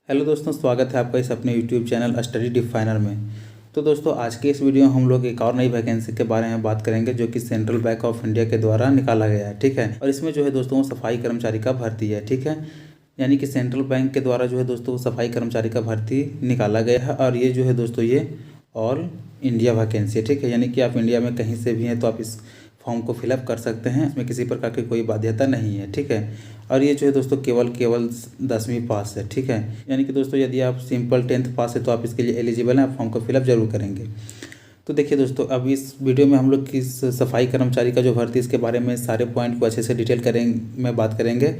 Hello दोस्तों, स्वागत है आपका इस अपने यूट्यूब चैनल स्टडी डिफाइनर में। तो दोस्तों, आज के इस वीडियो में हम लोग एक और नई वैकेंसी के बारे में बात करेंगे जो कि सेंट्रल बैंक ऑफ इंडिया के द्वारा निकाला गया है। ठीक है, और इसमें जो है दोस्तों सफाई कर्मचारी का भर्ती है। ठीक है, यानी कि सेंट्रल बैंक के द्वारा जो है दोस्तों सफाई कर्मचारी का भर्ती निकाला गया है। और ये जो है दोस्तों ये ऑल इंडिया वैकेंसी है। ठीक है, यानी कि आप इंडिया में कहीं से भी हैं तो आप इस फॉर्म को फिलअप कर सकते हैं। इसमें किसी प्रकार की कोई बाध्यता नहीं है। ठीक है, और ये जो है दोस्तों केवल 10वीं पास है। ठीक है, यानी कि दोस्तों यदि आप सिंपल 10th पास है तो आप इसके लिए एलिजिबल हैं, आप फॉर्म को फिलअप जरूर करेंगे। तो देखिए दोस्तों, अब इस वीडियो में हम लोग किस सफाई कर्मचारी का जो भर्ती इसके बारे में सारे पॉइंट को अच्छे से डिटेल में बात करेंगे।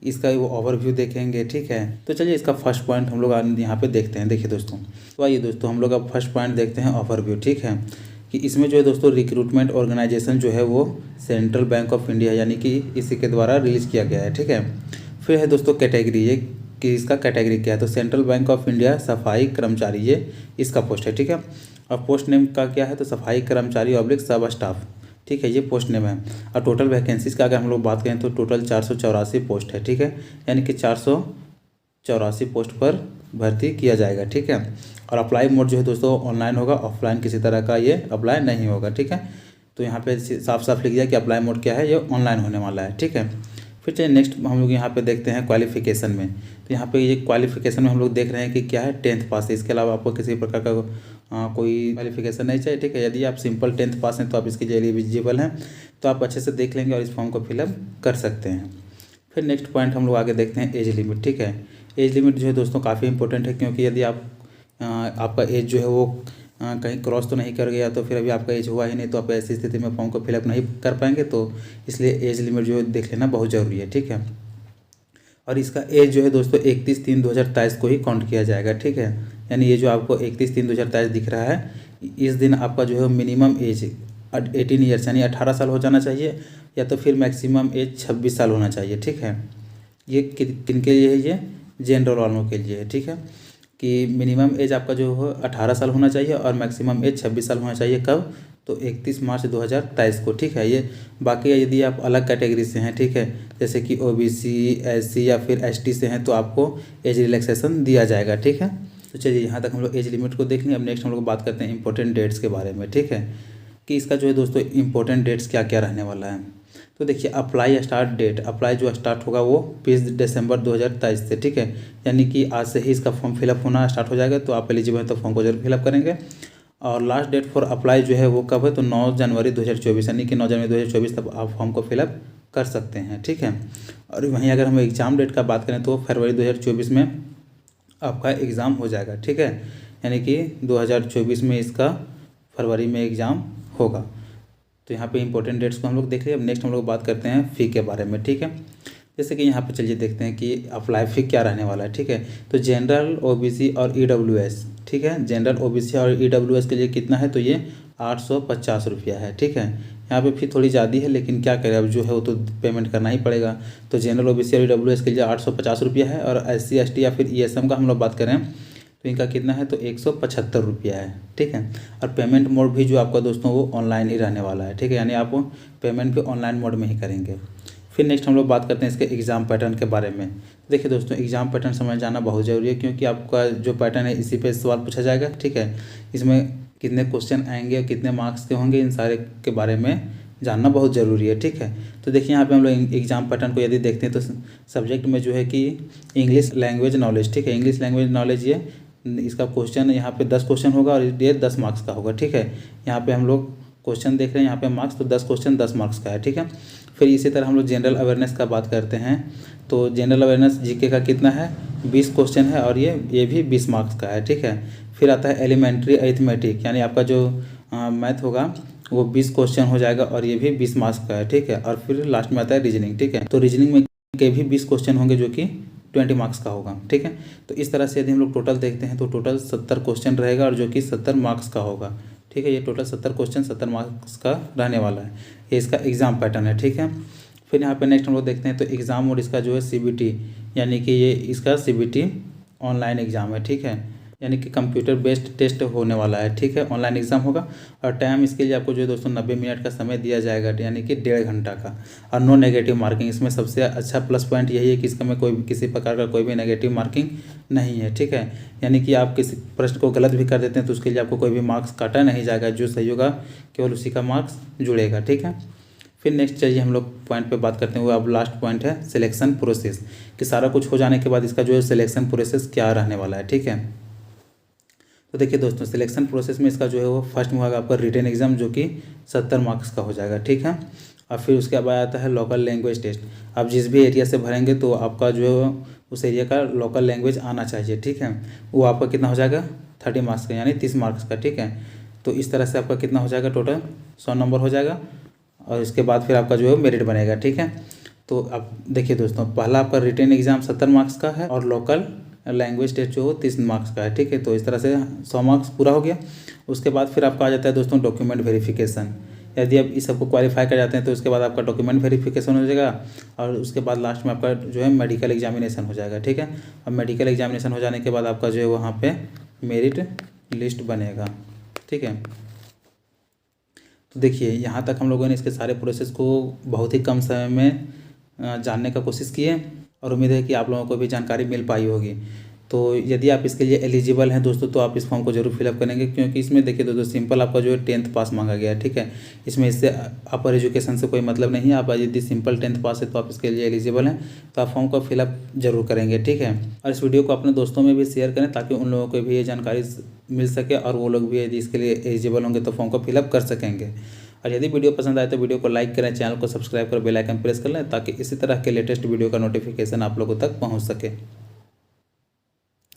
इसका वो ओवरव्यू देखेंगे। ठीक है, तो चलिए इसका फर्स्ट पॉइंट हम लोग यहाँ पे देखते हैं। देखिए दोस्तों, तो आइए दोस्तों हम लोग अब फर्स्ट पॉइंट देखते हैं ओवरव्यू। ठीक है, कि इसमें जो है दोस्तों रिक्रूटमेंट ऑर्गेनाइजेशन जो है वो सेंट्रल बैंक ऑफ इंडिया यानी कि इसी के द्वारा रिलीज़ किया गया है। ठीक है, फिर है दोस्तों कैटेगरी, ये कि इसका कैटेगरी क्या है, तो सेंट्रल बैंक ऑफ इंडिया सफाई कर्मचारी ये इसका पोस्ट है। ठीक है, और पोस्ट नेम का क्या है, तो सफाई कर्मचारी ऑब्लिक सब स्टाफ। ठीक है, ये पोस्ट नेम है। और टोटल वैकेंसीज का अगर हम लोग बात करें तो टोटल 484 पोस्ट है। ठीक है, यानी कि 484 पोस्ट पर भर्ती किया जाएगा। ठीक है, और अप्लाई मोड जो है दोस्तों ऑनलाइन होगा, ऑफलाइन किसी तरह का ये अप्लाई नहीं होगा। ठीक है, तो यहाँ पे साफ साफ लिख दिया कि अप्लाई मोड क्या है, ये ऑनलाइन होने वाला है। ठीक है, फिर चलिए नेक्स्ट हम लोग यहाँ पे देखते हैं क्वालिफिकेशन में। तो यहाँ पे ये क्वालिफिकेशन में हम लोग देख रहे हैं कि क्या है, 10th पास है। इसके अलावा आपको किसी प्रकार का कोई क्वालिफिकेशन नहीं चाहिए। ठीक है, यदि आप सिंपल 10th पास हैं तो आप इसके लिए एलिजिबल हैं, तो आप अच्छे से देख लेंगे और इस फॉर्म को फिलअप कर सकते हैं। फिर नेक्स्ट पॉइंट हम लोग आगे देखते हैं एज लिमिट। ठीक है, एज लिमिट जो है दोस्तों काफ़ी इंपॉर्टेंट है, क्योंकि यदि आपका एज जो है वो कहीं क्रॉस तो नहीं कर गया, तो फिर अभी आपका एज हुआ ही नहीं, तो आप ऐसी स्थिति में फॉर्म को फिलअप नहीं कर पाएंगे। तो इसलिए एज लिमिट जो है देख लेना बहुत ज़रूरी है। ठीक है, और इसका एज जो है दोस्तों 31/3/2023 को ही काउंट किया जाएगा। ठीक है, यानी ये जो आपको 31/3/2023 दिख रहा है, इस दिन आपका जो है मिनिमम एज 18 ईयर्स यानी 18 साल हो जाना चाहिए, या तो फिर मैक्सिमम एज 26 साल होना चाहिए। ठीक है, ये किन के लिए है, ये जनरल वालों के लिए है। ठीक है, कि मिनिमम एज आपका जो हो 18 साल होना चाहिए और मैक्सिमम एज 26 साल होना चाहिए। कब, तो 31 मार्च 2023 को। ठीक है, ये बाकी यदि आप अलग कैटेगरी से हैं, ठीक है, जैसे कि ओबीसी, एससी या फिर एसटी से हैं, तो आपको एज रिलैक्सेशन दिया जाएगा। ठीक है, तो चलिए यहाँ तक हम लोग एज लिमिट को देख लें। अब नेक्स्ट हम लोग बात करते हैं इंपॉर्टेंट डेट्स के बारे में। ठीक है, कि इसका जो है दोस्तों इंपॉर्टेंट डेट्स क्या क्या रहने वाला है। तो देखिए अप्लाई स्टार्ट डेट, अप्लाई जो स्टार्ट होगा वो 20 दिसंबर 2023 से। ठीक है, यानी कि आज से ही इसका फॉर्म फिलअप होना स्टार्ट हो जाएगा, तो आप एलिजिबल हैं तो फॉर्म को जरूर फिलअप करेंगे। और लास्ट डेट फॉर अप्लाई जो है वो कब है, तो 9 जनवरी 2024, यानी कि 9 जनवरी 2024 तक आप फॉर्म को फिलअप कर सकते हैं। ठीक है, और वहीं अगर हम एग्ज़ाम डेट का बात करें तो फरवरी 2024 में आपका एग्ज़ाम हो जाएगा। ठीक है, यानी कि 2024 में इसका फरवरी में एग्ज़ाम होगा। तो यहाँ पे इंपॉर्टेंट डेट्स को हम लोग देख लिए। अब नेक्स्ट हम लोग बात करते हैं फ़ी के बारे में। ठीक है, जैसे कि यहाँ पे चलिए देखते हैं कि अप्लाई फ़ी क्या रहने वाला है। ठीक है, तो जनरल, ओबीसी और ईडब्ल्यूएस। ठीक है, जनरल, ओबीसी और ईडब्ल्यूएस के लिए कितना है, तो ये 850 रुपया है। ठीक है, यहाँ पे फ़ी थोड़ी ज़्यादा है, लेकिन क्या करें, अब जो है वो तो पेमेंट करना ही पड़ेगा। तो जनरल, ओबीसी और ईडब्ल्यूएस के लिए 850 रुपया है, और एससी, एसटी या फिर ईएसएम का हम लोग बात करें तो इनका कितना है, तो 175 रुपया है। ठीक है, और पेमेंट मोड भी जो आपका दोस्तों वो ऑनलाइन ही रहने वाला है। ठीक है, यानी आप पेमेंट भी ऑनलाइन मोड में ही करेंगे। फिर नेक्स्ट हम लोग बात करते हैं इसके एग्ज़ाम पैटर्न के बारे में। देखिए दोस्तों, एग्ज़ाम पैटर्न समझ जाना बहुत ज़रूरी है, क्योंकि आपका जो पैटर्न है इसी पे सवाल पूछा जाएगा। ठीक है, इसमें कितने क्वेश्चन आएंगे और कितने मार्क्स के होंगे, इन सारे के बारे में जानना बहुत ज़रूरी है। ठीक है, तो देखिए यहाँ पे हम लोग एग्ज़ाम पैटर्न को यदि देखते हैं तो सब्जेक्ट में जो है कि इंग्लिश लैंग्वेज नॉलेज। ठीक है, इंग्लिश लैंग्वेज नॉलेज ये इसका क्वेश्चन यहाँ पे 10 क्वेश्चन होगा और ये 10 मार्क्स का होगा। ठीक है, यहाँ पे हम लोग क्वेश्चन देख रहे हैं, यहाँ पे मार्क्स, तो 10 क्वेश्चन 10 मार्क्स का है। ठीक है, फिर इसी तरह हम लोग जनरल अवेयरनेस का बात करते हैं, तो जनरल अवेयरनेस जीके का कितना है, 20 क्वेश्चन है और ये भी 20 मार्क्स का है। ठीक है, फिर आता है एलिमेंट्री अरिथमेटिक, यानी आपका जो मैथ होगा वो 20 क्वेश्चन हो जाएगा और ये भी 20 मार्क्स का है। ठीक है, और फिर लास्ट में आता है रीजनिंग। ठीक है, तो रीजनिंग में के भी 20 क्वेश्चन होंगे जो कि 20 मार्क्स का होगा। ठीक है, तो इस तरह से यदि हम लोग टोटल देखते हैं तो टोटल 70 क्वेश्चन रहेगा और जो कि 70 मार्क्स का होगा। ठीक है, ये टोटल 70 क्वेश्चन 70 मार्क्स का रहने वाला है, ये इसका एग्ज़ाम पैटर्न है। ठीक है, फिर यहाँ पे नेक्स्ट हम लोग देखते हैं तो एग्ज़ाम मोड इसका जो है सीबीटी, यानी कि ये इसका सीबीटी ऑनलाइन एग्ज़ाम है। ठीक है, यानी कि कंप्यूटर बेस्ड टेस्ट होने वाला है, ठीक है। ऑनलाइन एग्जाम होगा और टाइम इसके लिए आपको जो है दोस्तों 90 मिनट का समय दिया जाएगा, यानी कि 1.5 घंटा का। और नो नेगेटिव मार्किंग, इसमें सबसे अच्छा प्लस पॉइंट यही है कि इसका में कोई किसी प्रकार का कोई भी नेगेटिव मार्किंग नहीं है, ठीक है। यानी कि आप किसी प्रश्न को गलत भी कर देते हैं तो उसके लिए आपको कोई भी मार्क्स काटा नहीं जाएगा, जो सही होगा केवल उसी का मार्क्स जुड़ेगा, ठीक है। फिर नेक्स्ट चाहिए हम लोग पॉइंट पे बात करते हैं, वो अब लास्ट पॉइंट है सिलेक्शन प्रोसेस, कि सारा कुछ हो जाने के बाद इसका जो है सिलेक्शन प्रोसेस क्या रहने वाला है, ठीक है। तो देखिए दोस्तों, सिलेक्शन प्रोसेस में इसका जो है वो फर्स्ट में होगा आपका रिटन एग्जाम, जो कि 70 मार्क्स का हो जाएगा, ठीक है। और फिर उसके बाद आता है लोकल लैंग्वेज टेस्ट। आप जिस भी एरिया से भरेंगे तो आपका जो है उस एरिया का लोकल लैंग्वेज आना चाहिए, ठीक है। वो आपका कितना हो जाएगा 30 मार्क्स का, यानी 30 मार्क्स का, ठीक है। तो इस तरह से आपका कितना हो जाएगा, टोटल 100 नंबर हो जाएगा। और इसके बाद फिर आपका जो है मेरिट बनेगा, ठीक है। तो अब देखिए दोस्तों, पहला आपका रिटन एग्जाम 70 मार्क्स का है और लोकल लैंग्वेज टेस्ट जो हो 30 मार्क्स का है, ठीक है। तो इस तरह से 100 मार्क्स पूरा हो गया। उसके बाद फिर आपका आ जाता है दोस्तों डॉक्यूमेंट वेरिफिकेशन। यदि आप इस सबको क्वालिफाई कर जाते हैं तो उसके बाद आपका डॉक्यूमेंट वेरिफिकेशन हो जाएगा और उसके बाद लास्ट में आपका जो है मेडिकल एग्जामिनेशन हो जाएगा, ठीक है। अब मेडिकल एग्जामिनेशन हो जाने के बाद आपका जो है वहाँ पे मेरिट लिस्ट बनेगा, ठीक है। तो देखिए, यहाँ तक हम लोगों ने इसके सारे प्रोसेस को बहुत ही कम समय में जानने का कोशिश की है और उम्मीद है कि आप लोगों को भी जानकारी मिल पाई होगी। तो यदि आप इसके लिए एलिजिबल हैं दोस्तों तो आप इस फॉर्म को जरूर फिलअप करेंगे, क्योंकि इसमें देखिए दोस्तों सिंपल आपका जो है 10th पास मांगा गया है, ठीक है। इसमें इससे अपर एजुकेशन से कोई मतलब नहीं है। आप यदि सिंपल 10th पास है तो आप इसके लिए एलिजिबल हैं, तो आप फॉर्म को फिलअप जरूर करेंगे, ठीक है। और इस वीडियो को अपने दोस्तों में भी शेयर करें ताकि उन लोगों को भी ये जानकारी मिल सके और वो लोग भी यदि इसके लिए एलिजिबल होंगे तो फॉर्म को फिलअप कर सकेंगे। और यदि वीडियो पसंद आए तो वीडियो को लाइक करें, चैनल को सब्सक्राइब कर बेल आइकन प्रेस कर लें ताकि इसी तरह के लेटेस्ट वीडियो का नोटिफिकेशन आप लोगों तक पहुंच सके।